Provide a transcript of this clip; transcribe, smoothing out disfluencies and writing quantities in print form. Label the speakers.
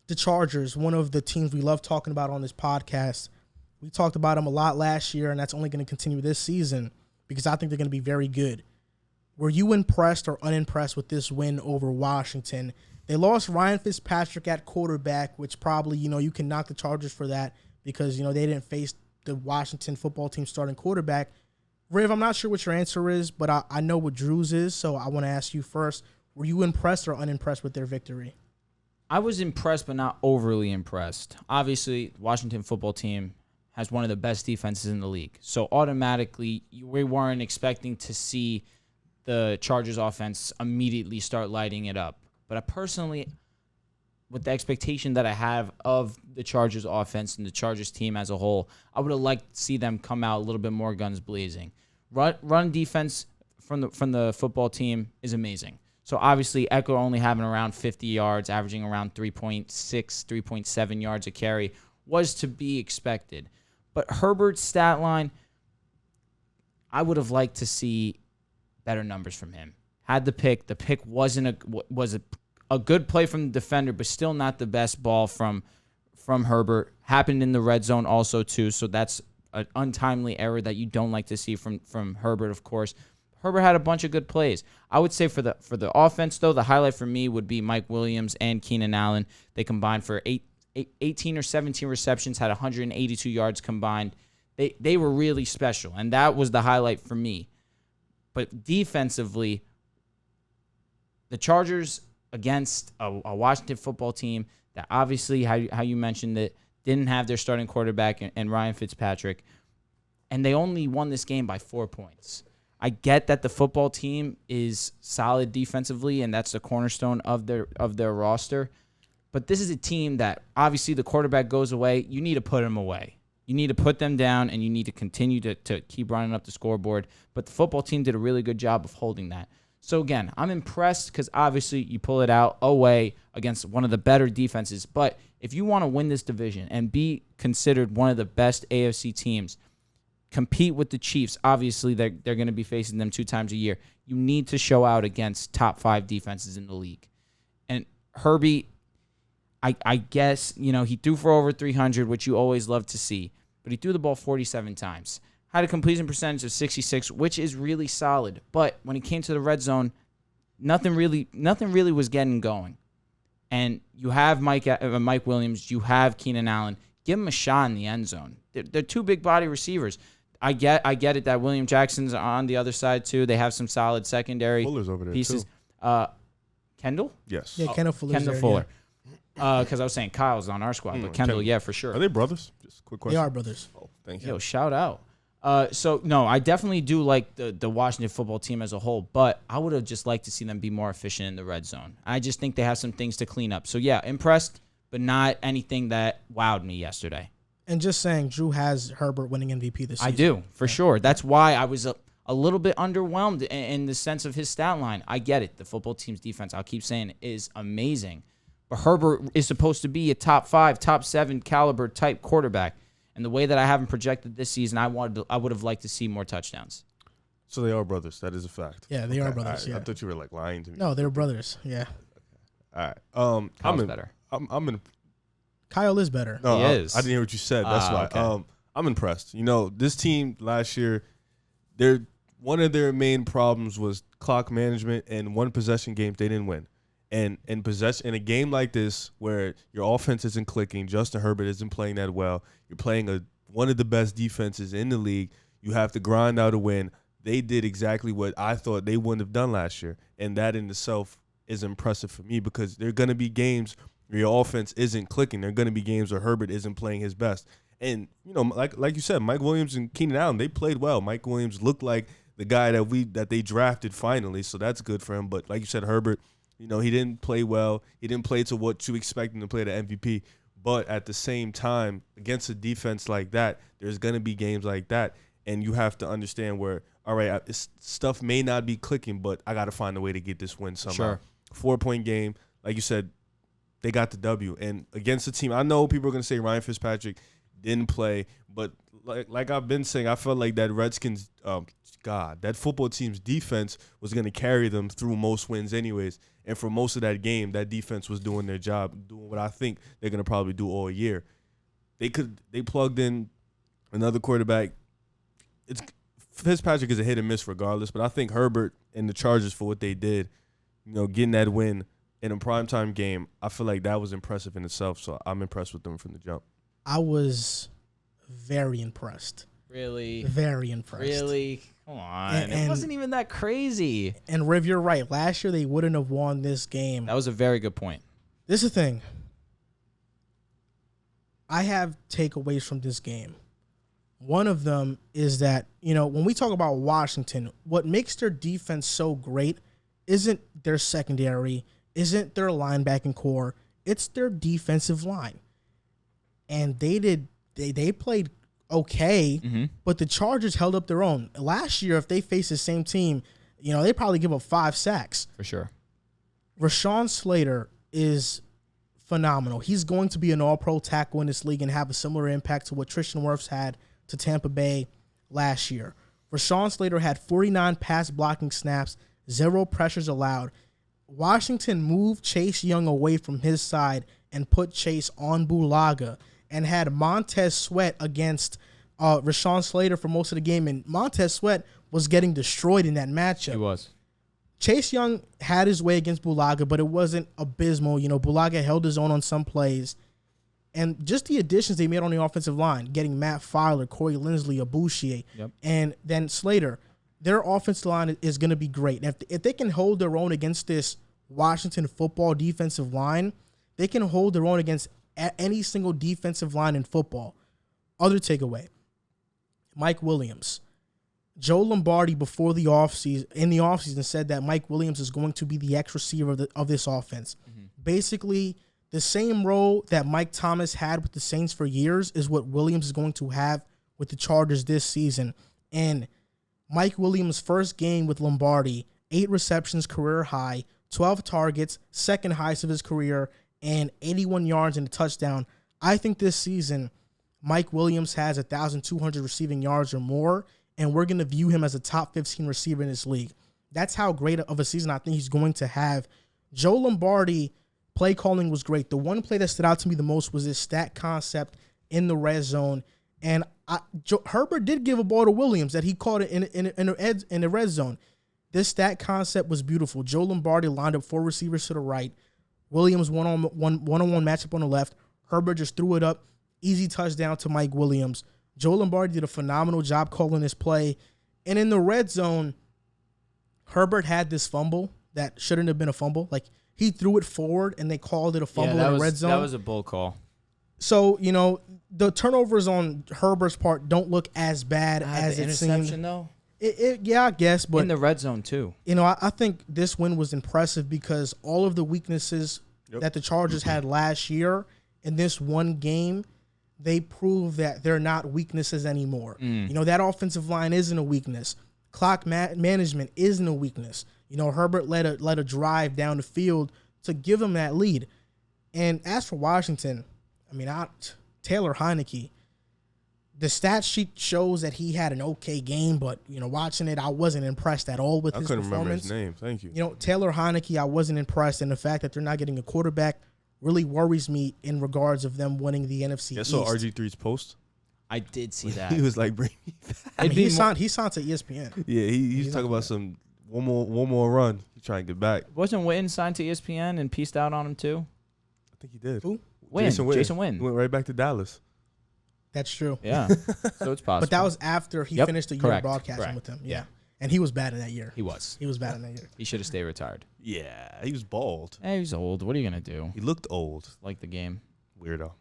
Speaker 1: the Chargers, one of the teams we love talking about on this podcast. We talked about them a lot last year, and that's only going to continue this season because I think they're going to be very good. Were you impressed or unimpressed with this win over Washington? They lost Ryan Fitzpatrick at quarterback, which probably, you can knock the Chargers for that because, they didn't face the Washington football team starting quarterback. Riv, I'm not sure what your answer is, but I know what Drew's is, so I want to ask you first. Were you impressed or unimpressed with their victory?
Speaker 2: I was impressed, but not overly impressed. Obviously, Washington football team has one of the best defenses in the league. So automatically, we weren't expecting to see the Chargers offense immediately start lighting it up. But I personally, with the expectation that I have of the Chargers offense and the Chargers team as a whole, I would have liked to see them come out a little bit more guns blazing. Run defense from the football team is amazing. So obviously, Eckler only having around 50 yards, averaging around 3.6, 3.7 yards a carry was to be expected. But Herbert's stat line, I would have liked to see better numbers from him. Had the pick. The pick was a good play from the defender, but still not the best ball from Herbert. Happened in the red zone also too, so that's an untimely error that you don't like to see from Herbert, of course. Herbert had a bunch of good plays. I would say for the offense, though, the highlight for me would be Mike Williams and Keenan Allen. They combined for 18 or 17 receptions, had 182 yards combined. They were really special, and that was the highlight for me. But defensively, the Chargers against a Washington football team that obviously, how you mentioned it, didn't have their starting quarterback and Ryan Fitzpatrick, and they only won this game by 4 points. I get that the football team is solid defensively, and that's the cornerstone of their roster. But this is a team that obviously the quarterback goes away. You need to put him away. You need to put them down, and you need to continue to keep running up the scoreboard. But the football team did a really good job of holding that. So, again, I'm impressed because obviously you pull it out away against one of the better defenses. But if you want to win this division and be considered one of the best AFC teams, compete with the Chiefs, obviously they're going to be facing them 2 times a year. You need to show out against top 5 defenses in the league. And Herbie, I guess, he threw for over 300, which you always love to see. But he threw the ball 47 times. Had a completion percentage of 66, which is really solid. But when it came to the red zone, nothing really was getting going. And you have Mike Williams, you have Keenan Allen. Give him a shot in the end zone. They're 2 big body receivers. I get it that William Jackson's on the other side too. They have some solid secondary
Speaker 3: Fuller's over there
Speaker 2: pieces.
Speaker 3: Too.
Speaker 2: Kendall?
Speaker 3: Yes.
Speaker 1: Yeah, Kendall Fuller's
Speaker 2: Kendall
Speaker 1: there,
Speaker 2: Fuller. Because I was saying Kyle's on our squad, but Kendall, yeah, for sure.
Speaker 3: Are they brothers? Just a quick question.
Speaker 1: They are brothers.
Speaker 3: Oh, thank you.
Speaker 2: Yo, shout out. So, no, I definitely do like the Washington football team as a whole, but I would have just liked to see them be more efficient in the red zone. I just think they have some things to clean up. So, yeah, impressed, but not anything that wowed me yesterday.
Speaker 1: And just saying, Drew has Herbert winning MVP this season.
Speaker 2: I do, for sure. That's why I was a little bit underwhelmed in the sense of his stat line. I get it. The football team's defense, I'll keep saying it, is amazing. But Herbert is supposed to be a top 5, top 7 caliber type quarterback. And the way that I have him projected this season, I would have liked to see more touchdowns.
Speaker 3: So they are brothers. That is a fact.
Speaker 1: Yeah, they are brothers.
Speaker 3: Right.
Speaker 1: Yeah.
Speaker 3: I thought you were lying to me.
Speaker 1: No, they're brothers. Yeah.
Speaker 3: All right.
Speaker 2: Kyle's better.
Speaker 3: I'm
Speaker 1: Kyle is better.
Speaker 3: No,
Speaker 2: He is.
Speaker 3: I didn't hear what you said. That's why.
Speaker 2: Okay.
Speaker 3: I'm impressed. This team last year, one of their main problems was clock management and 1 possession games they didn't win. And in a game like this where your offense isn't clicking, Justin Herbert isn't playing that well, you're playing one of the best defenses in the league, you have to grind out a win. They did exactly what I thought they wouldn't have done last year. And that in itself is impressive for me because there are going to be games where your offense isn't clicking. There are going to be games where Herbert isn't playing his best. And, like you said, Mike Williams and Keenan Allen, they played well. Mike Williams looked like the guy that they drafted finally, so that's good for him. But like you said, Herbert, he didn't play well. He didn't play to what you expect him to play, the MVP. But at the same time, against a defense like that, there's going to be games like that. And you have to understand where, all right, stuff may not be clicking, but I got to find a way to get this win somehow.
Speaker 2: Sure.
Speaker 3: 4-point game. Like you said, they got the W. And against the team, I know people are going to say Ryan Fitzpatrick didn't play. But like I've been saying, I felt like that Redskins, that football team's defense was going to carry them through most wins anyways. And for most of that game, that defense was doing their job, doing what I think they're going to probably do all year. They plugged in another quarterback. Fitzpatrick is a hit and miss regardless, but I think Herbert and the Chargers, for what they did, getting that win in a primetime game, I feel like that was impressive in itself. So I'm impressed with them from the jump.
Speaker 1: I was very impressed.
Speaker 2: Really?
Speaker 1: Very impressed.
Speaker 2: Really? Come on. It wasn't even that crazy.
Speaker 1: And Riv, you're right. Last year, they wouldn't have won this game.
Speaker 2: That was a very good point.
Speaker 1: This is the thing. I have takeaways from this game. One of them is that, when we talk about Washington, what makes their defense so great isn't their secondary, isn't their linebacking core, it's their defensive line. And they played okay, but the Chargers held up their own. Last year, if they faced the same team, they probably give up 5 sacks.
Speaker 2: For sure.
Speaker 1: Rashaan Slater is phenomenal. He's going to be an all-pro tackle in this league and have a similar impact to what Tristan Wirfs had to Tampa Bay last year. Rashaan Slater had 49 pass blocking snaps, 0 pressures allowed. Washington moved Chase Young away from his side and put Chase on Bulaga and had Montez Sweat against Rashaan Slater for most of the game, and Montez Sweat was getting destroyed in that matchup.
Speaker 2: He was.
Speaker 1: Chase Young had his way against Bulaga, but it wasn't abysmal. Bulaga held his own on some plays. And just the additions they made on the offensive line, getting Matt Filer, Corey Linsley, Abouchier, and then Slater, their offensive line is going to be great. And if they can hold their own against this Washington football defensive line, they can hold their own against any single defensive line in football. Other takeaway, Mike Williams. Joe Lombardi in the offseason said that Mike Williams is going to be the X receiver of this offense. Basically, the same role that Mike Thomas had with the Saints for years is what Williams is going to have with the Chargers this season. And Mike Williams' first game with Lombardi, 8 receptions, career high, 12 targets, second highest of his career, and 81 yards and a touchdown. I think this season, Mike Williams has 1,200 receiving yards or more, and we're going to view him as a top 15 receiver in this league. That's how great of a season I think he's going to have. Joe Lombardi, play calling was great. The one play that stood out to me the most was his stat concept in the red zone. And Herbert did give a ball to Williams that he caught it in the red zone. This stat concept was beautiful. Joe Lombardi lined up 4 receivers to the right. Williams one-on-one matchup on the left. Herbert just threw it up. Easy touchdown to Mike Williams. Joe Lombardi did a phenomenal job calling this play. And in the red zone, Herbert had this fumble that shouldn't have been a fumble. Like, he threw it forward, and they called it a fumble in the red zone.
Speaker 2: That was a bull call.
Speaker 1: So, the turnovers on Herbert's part don't look as bad as it seemed.
Speaker 2: Interception, though?
Speaker 1: Yeah, I guess. But
Speaker 2: in the red zone, too.
Speaker 1: I think this win was impressive because all of the weaknesses that the Chargers had last year in this one game, they prove that they're not weaknesses anymore. That offensive line isn't a weakness. Clock management isn't a weakness. Herbert led a drive down the field to give them that lead. And as for Washington, Taylor Heineke, the stat sheet shows that he had an okay game, but watching it, I wasn't impressed at all with his performance.
Speaker 3: I couldn't remember his name. Thank you.
Speaker 1: Taylor Heineke, I wasn't impressed, and the fact that they're not getting a quarterback really worries me in regards of them winning the NFC East.
Speaker 3: I saw RG3's post.
Speaker 2: I did see that.
Speaker 3: He was like, "Bring me back."
Speaker 1: He signed to ESPN.
Speaker 3: Yeah, he's talking about some one more run. He's trying to get back.
Speaker 2: Wasn't Witten signed to ESPN and pieced out on him too?
Speaker 3: I think he did.
Speaker 1: Who?
Speaker 2: Jason Witten.
Speaker 3: He went right back to Dallas.
Speaker 1: That's true.
Speaker 2: Yeah, so it's possible.
Speaker 1: But that was after he finished the year of broadcasting with them. Yeah. And he was bad in that year.
Speaker 2: He was.
Speaker 1: He was bad in that year.
Speaker 2: He should have stayed retired.
Speaker 3: Yeah, he was bald.
Speaker 2: Hey, he's old. What are you going to do?
Speaker 3: He looked old.
Speaker 2: Like the game.
Speaker 3: Weirdo.